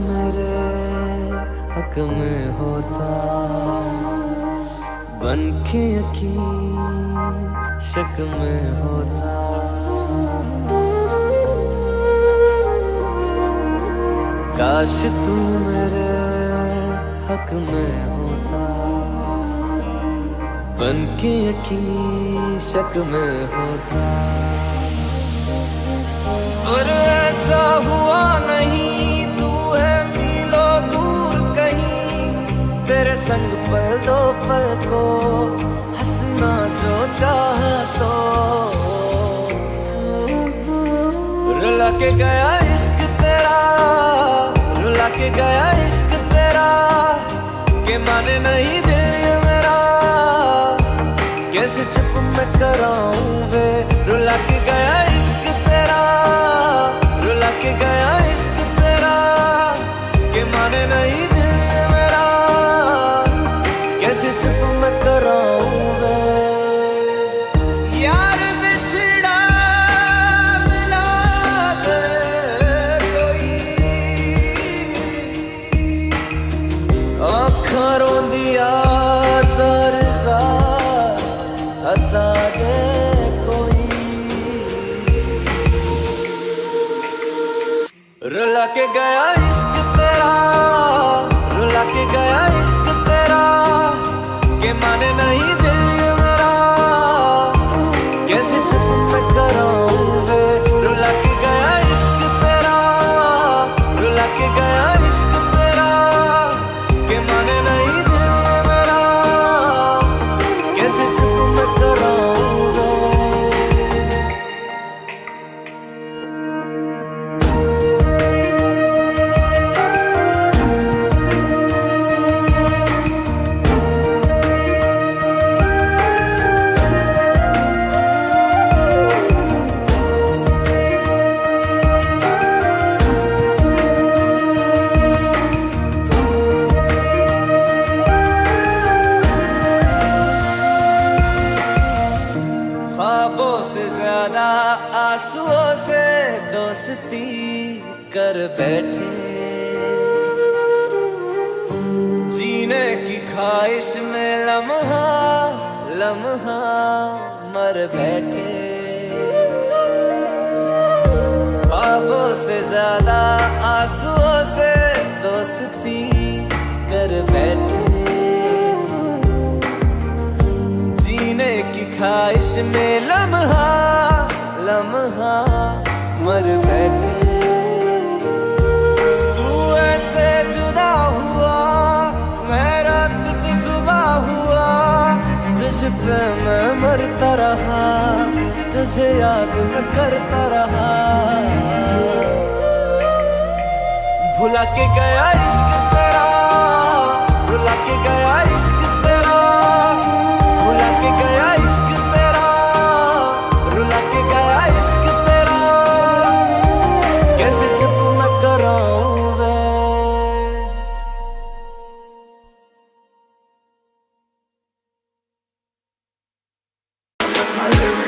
मेरे हक में होता, बन के यकीन शक में होता। काश तू मेरे हक में होता, बन के यकीन शक में होता। पर ऐसा हुआ नहीं, तू है मीलों दूर कहीं, तेरे संग पल दो पल को हंसना जो चाह तो। रुला के गया इश्क तेरा, रुला के गया इश्क तेरा, के माने नहीं दिल ये मेरा, कैसे चुप मैं कराऊं वे। रुला के गया इश्क तेरा, रुला के गया इश्क तेरा, के माने नहीं दिल ये मेरा, कैसे चुप मैं कराऊं वे। यार बिछड़ा मिला दे कोई, आँखां रोंदिया ज़र ज़र हंसा दे कोई। रुला के गया इश्क तेरा, रुला के गया इश्क तेरा, के माने नहीं दिल ये मेरा, कैसे चुप मैं कराऊं वे। रुला के गया इश्क तेरा, रुला के गया इश्क तेरा, के माने नहीं दिल ये मेरा, कैसे चुप मैं कराऊं वे। ख्वाबों से ज्यादा आंसुओं से दोस्ती कर बैठे, जीने की ख्वाहिश में लम्हा लम्हा मर बैठे। ख्वाबों से ज्यादा आंसुओं से दोस्ती कर बैठे, जीने की ख्वाहिश में लम्हा लम्हा मर बैठे। तू ऐसे जुदा हुआ, मैं रात तू सुबह हुआ, तुझ पे मैं मरता रहा, तुझे याद मैं करता रहा। भुला के गया इश्क तेरा, रुला के गया इश्क तेरा, भुला के गया इश्क तेरा, रुला के गया इश्क तेरा, कैसे चुप मैं कराऊं वे। I live